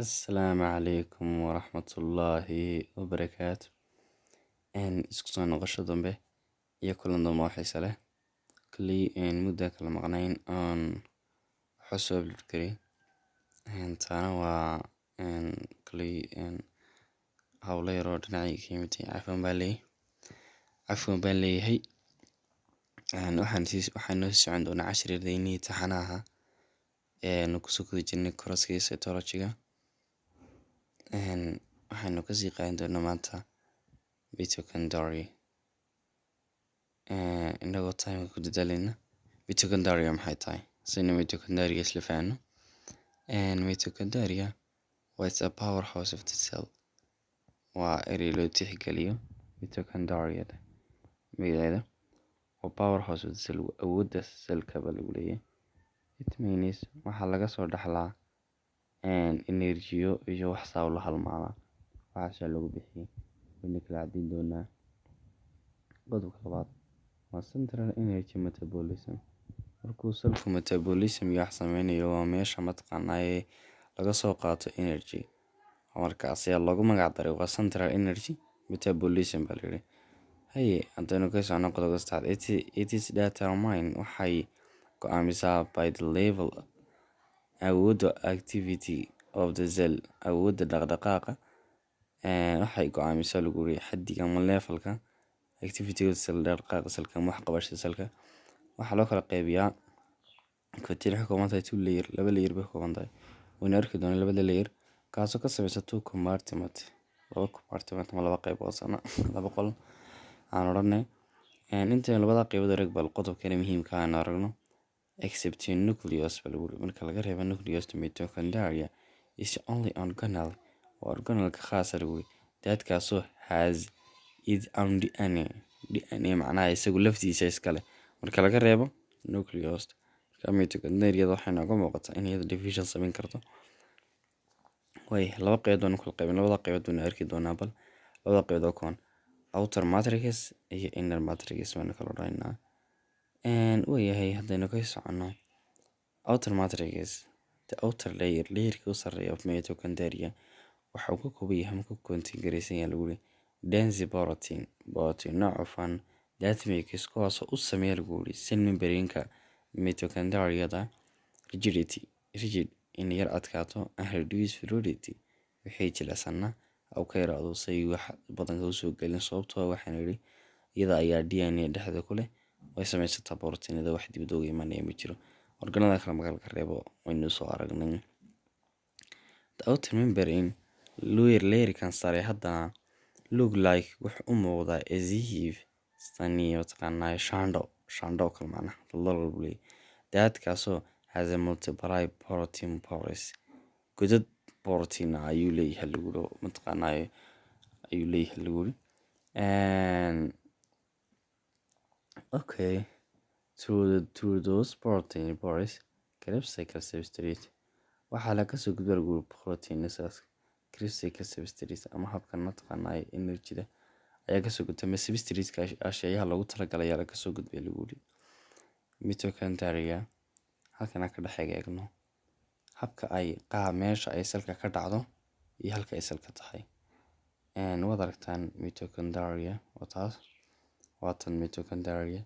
Asalaamu calaykum waraxmatullaahi wabarakaatu. Isku soo noqosho dambe iyo kulan dambe oo xiiso leh. Kalley muddo kala maqnayn oon waxaa soo upload garay. Taana waa kalley hawlo yar oo dhinacayga ka yimid cafwan baan leeyahay. Waxaan noo socon doonaa casharradeennii taxanaha aanu ku soo guda jirnay kooraskii Cytology-ga. Waxaanu ka sii qaadan doonaa maanta Mitochondria innagoo time ku dadaalayna. Mitochondria maxay tahay? Sidaynu mitochondria isla fahanno. Mitochondria is a powerhouse of the cell. Waa eray loo tixgeliyo mitochondria magaceeda waa powerhouse of the cell, awoodda cell-ka baa lagu leeyahay. It means waxaa laga soo dhaxlaa energy-yo iyo wax saa la halmaala waxaasaa lagu bixiyay. Wayna kala caddayn doonaa. Qodobka labaad waa central energy metabolism. Markuu cell-ku metabolism iyo wax sameynayo waa meesha mataqaanaa laga soo qaato energy. Markaas ayaa loogu magac daray waa central energy metabolism baa la yidhi. Haddaynu ka socono qodobka saddexaad, it is determined waxay go'aamisaa by the level awoodda activity of the cell. Awoodda dhaqdhaqaaqa waxay go'aamisaa lagu yiri xaddiga ama levelka activity of the cell, dhaqdhaqaaqa cell-ka ama wax qabashada cell-ka. Waxaa loo kala qaybiyaa protein waxay ka kooban tahay laba layer bay ka kooban tahay. Waynu arki doonaa labada layer kaasoo ka samaysan two compartment ama laba qaybood laba qol aan odhanay. Intaynu labada qaybood arag bal qodobkeena muhiimka ah aan aragno except nucleus baa lagu yiri. Marka laga reebo nucleus, mitochondria is only organelle waa organelle-ka khaas ah lagu yiri kaasoo has its own DNA. DNA macnaha isagu laftiisa iskale marka laga reebo nucleus. Mitochondria waxay nooga muuqataa in iyadu division samayn karto. Laba qaybood baan kala qaybin, labada qaybood baan arki doonaa bal labada qaybood oo kooban outer matrix iyo inner matrix baan kala odhanaynaa. Haddaynu ka socono outer matrix, the outer layer-ka u sarreeya of mitochondria waxa uu ka kooban yahay ama ka contain garaysan yahay lagu yiri dense protein nooc cufan that makes kuwaasoo u sameeya lagu yiri cell membrane-ka mitochondria rigid in yar adkaato and reduce fluidity waxay jilicsanaa oo ka yaraado say wax badan u soo gelin. Sababtoo ah waxaan yidhi iyada ayaa DNA dhexda ku leh way samaysataa borotiinada wax dibadda uga imanaya ma jiro. Organada kale marka laga reebo waynu soo aragnay. The outer membrane layer-kan sare haddana look like wuxuu u muuqdaa as if taniyo taqaanaa shando kale macnaha lol buu leeyahay. Kaasoo has a multiply protein pores godad protein ayuu leeyahay lagu yiri mataqaanaa ayuu leeyahay lagu yiri. Through those protein pores Krebs cycle substrate waxaa laga soo gudbaa lagu yiri proteinasaas Krebs cycle substrate ama habkan mataqaanaa energy-da ayaa ka soo gudbay ama substrate-ka ashyaha loogu talagalay ayaa laga soo gudbay lagu yiri. Mitochondria halkan ka dhex eegno habka ay meesha ay cell-ka ka dhacdo iyo halka ay cell-ka tahay. Waad aragtaan mitochondria waa tan mitochondria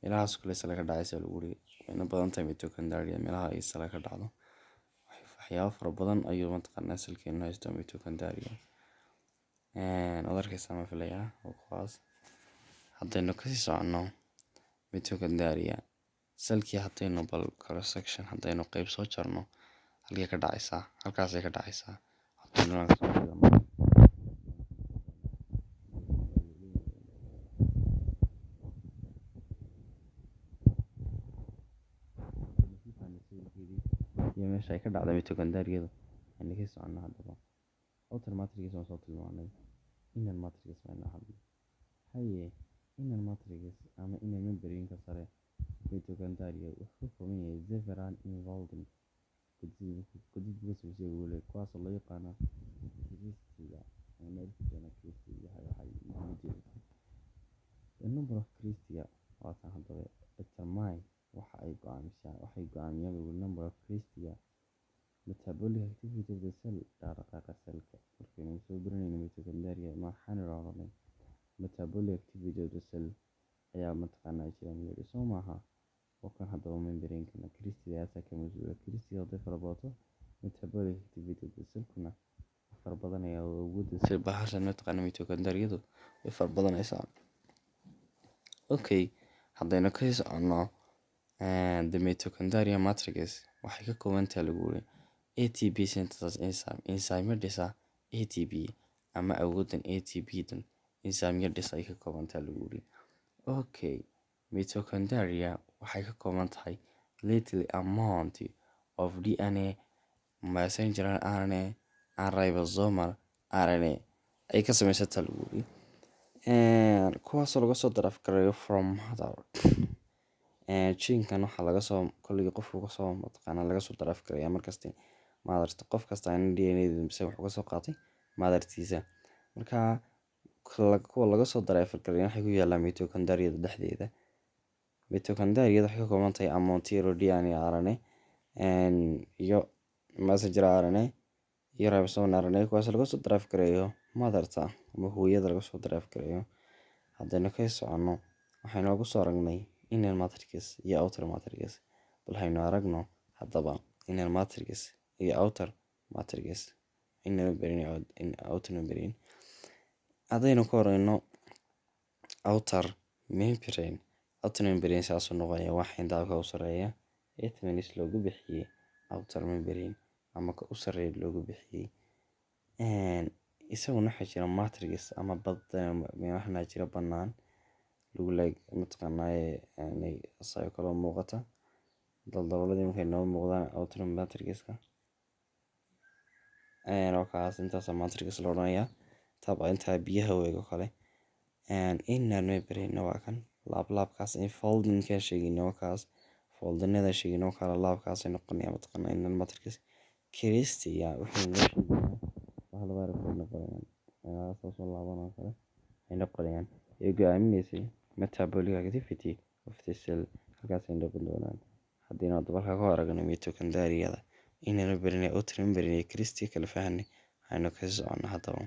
meelahaas kale cell-ka dhacaysa lagu yiri wayna badan tahay mitochondria meelaha ay cell-ka ka dhacdo. Waxyaabo fara badan ayuu mataqaanaa cell-keenu haysto mitochondria. Waad arkaysaa ma filayaa kuwaas. Haddaynu ka sii socono mitochondria cell-kii haddaynu bal cross section haddaynu qayb soo jarno halkay ka dhacaysaa halkaasay ka dhacaysaa. iyo meesha ay ka dhacdo mitochondria-du aynu ka socono haddaba outer matrix waan soo tilmaanay inner matrix baan hadlay. Inner matrix ama inner membrane-ka sare mitochondria wuxuu ka kooban yahay several involving godad kuwaasoo loo yaqaano cristae ama cristae waxay the number of cristae waa kan haddaba determine waxay go'aamiyaan number of critiga metabolic activity of the cell dhaqdhaqaaqa cellka. Markaynu soo baranayno mitochondria maxaan idhahnay metabolic activity of the cell ayaa jira niyadhi soo maaha. Wakan haddaba membrane-kana critiga ayaa ka mas'uula. Critiga hadday farabato metabolic activity of the cell-kuna farabadanaya oo awoodda cell bahashan mitochondriadu way farabadanaysaa. Okay, haddaynu ka soconno the mitochondria matrix waxay ka kooban tahay lagu yiri ATP synthesis enzyme dhisa ATP ama awooddan ATP-dan enzyme dhisa ay ka kooban tahay lagu yiri. Okay, mitochondria waxay ka kooban tahay little amount of DNA, messenger RNA, and ribosomal RNA ay ka samaysataa lagu yiri. Kuwaasoo laga soo daraaf gareeyo from mother. Gene-kan waxaa laga soo kolliga qofku ka soo laga soo daraaf gareeyaa markasta mother qof kasta in DNA-da mise wuxuu ka soo qaatay mother-tiisa. Marka kuwa laga soo daraaf gareeyaa waxay ku yaallaan mitochondria dhexdeeda. Mitochondria waxay ka kooban tahay amount yar oo DNA RNA iyo messenger RNA iyo ribosomal RNA kuwaasoo laga soo daraaf gareeyo mother-ta ama hooyada laga soo daraaf gareeyo. Haddaynu ka soconno waxaynu ugu soo aragnay inner matrix iyo outer matrix. Bal haynu aragno haddaba inner matrix iyo outer matrix. Inner membrane iyo outer membrane. Haddaynu ka horeyno outer membrane. Outer membrane saas u noqonaya waxa inta ka sareeya means loogu bixiyay outer membrane ama ka u sareeya loogu bixiyay. Isaguna waxa jira matrix ama waxna jira bannaan lagu leeyahay asay kala muuqata daldaloladii markay noo muuqdaan outer matrix-ka wakaas intaas matrix loo odhanayaa tab inta biyaha weego kale inner membrane waa kan laabkaas folding ka sheegin wakaas foldinada sheegin oo kala laabkaas ay noqonayaan inner matrix Christia wuxuu noo sheegayaa waxa la baaro noqonayaan soo laabanaa kale ay noqonayaan iyo go'aaminaysay metabolic activity of the cell halkaas ay noqonayaan. Haddii aad dalka ka aragno mitochondria inner membrane outer membrane Christia kala fahanay aynu ka socono haddaba.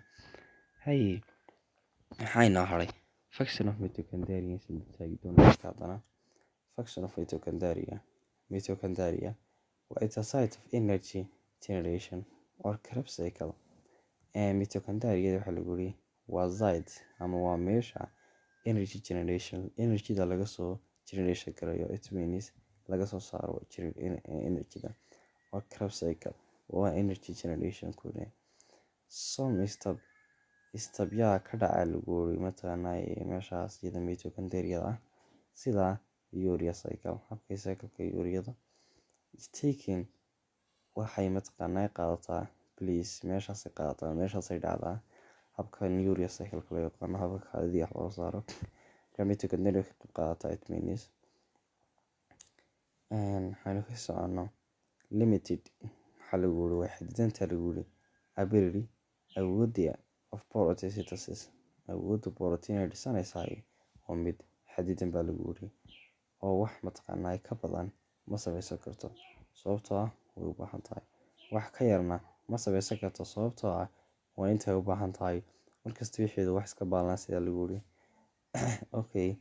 Waxayna haray function of mitochondria in the function of mitochondria it's a site of energy generation or Krebs cycle. Mitochondria waxa lagu yiri waa site ama waa meesha energy generation energy-da laga soo generation gareeyo it means laga soo saaro energy-da or Krebs cycle waa energy generation kule. Some istabya ka dhaca lagu yiri meeshaas sida mitochondria sida urea cycle habka cycle-ka urea-da taking waxay qaadataa please meeshaas ay qaadataa meeshaas ay dhacdaa habka urea cycle-ka loo yaqaan habka kaadida loo saaro mitochondria ka qaadataa it means waxaynu ka socono limited waxa lagu yiri waa xadidanta lagu yiri ability awoodda of protein synthesis awoodda protein dhisanaysa oo mid xadidan baa lagu yiri oo wax ka badan ma samaysan karto sababtoo ah way u baahan tahay wax ka yarna ma samaysan karto sababtoo ah waa intay u baahan tahay markasta wixii wax iska balance sida lagu yiri. Okay,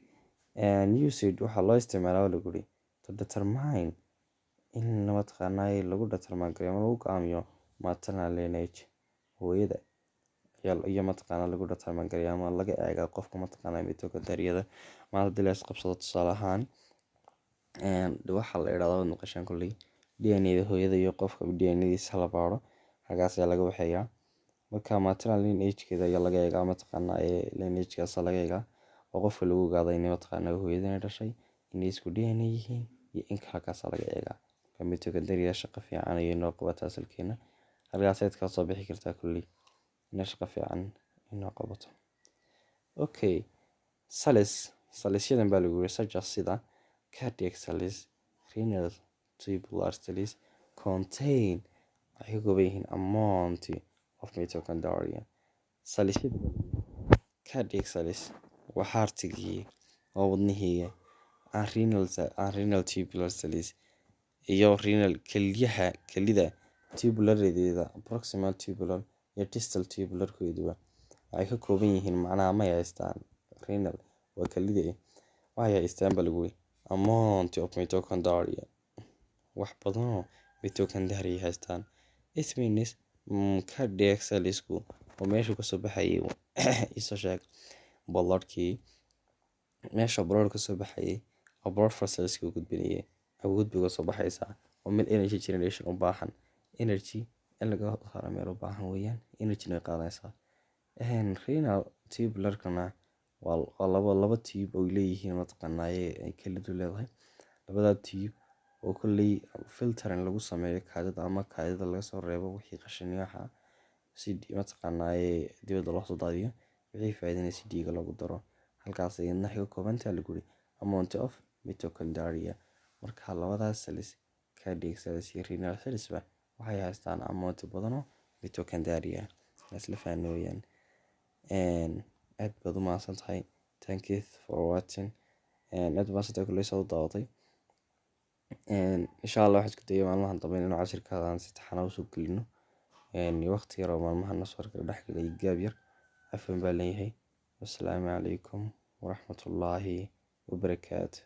usage waxa loo isticmaalaa lagu yiri to determine in lagu determine gareemo lagu go'aamiyo maternal lineage hooyada iyo lagu determine gareemo laga eega qofka mitochondria ma dilaas qabsado tusaale ahaan waxa la yiraahdo nuqashan kulli DNA-da hooyada iyo qofka DNA-diisa la baaro halkaas ayaa laga waxeeyaa marka maternal lineage-keeda ayaa laga eegaa lineage-kaas laga eegaa oo qofka lagu ogaado in hooyadana dhashay inay isku DNA yihiin iyo in halkaas laga eegaa mitochondria shaqo fiican ayay noo qabataa salkeena halkaas aad ka soo bixi kartaa kulli in shaqo fiican inoo qabato. Okay, cells-yadan baa lagu yiri sida cardiac cells, renal, tubular cells contain waxay ka kooban yihiin amount of mitochondria. Cells-yada cardiac cells waa heart-gii oo wadnihii and renal tubular cells iyo renal kelida tubulareeda proximal tubular iyo distal tubularkooduba waxay ka kooban yihiin macnaha ma haystaan renal waa kelida waxay haystaan baa lagu amount of mitochondria wax badan oo mitochondria haystaan. It means cardiac cellsku oo meesha kasoo baxayay isoo sheeg bloodkii meesha blood kasoo baxayay oo blood vessels u gudbinayay awood bay kasoo baxaysaa oo mid energy generation u baahan energy in laga helo meel u baahan weeyaan energy ay qaadaysaa. Renal tubularkana waa laba tube oo leeyihiin mataqaanaaye ay kelidu leedahay labada tube oo kulley filtering lagu sameeyo kaadida ama kaadida laga soo reebo wixii qashin yaha si mataqaanaaye dibadda loo soo daadiyo wixii faa'iideynaysa dhiigga lagu daro halkaas ay naxi ka kooban tahay lagu amount of mitochondria. Marka labadaas cells cardiac cells iyo renal cells waxay haystaan amount badan oo mitochondria isla fahanooyaan. Aad baad u mahadsantahay. Thank you for watching. Aad baan sidoo kale soo daawaday. Insha Allah waxaan isku dayaa maalmahan dambe inaan cashirkaadan si taxana u soo gelino waqti yar oo maalmahan soo dhex galay gaab yar afan baa leeyahay. Wassalaamu calaykum waraxmatullaahi wabarakaatuh.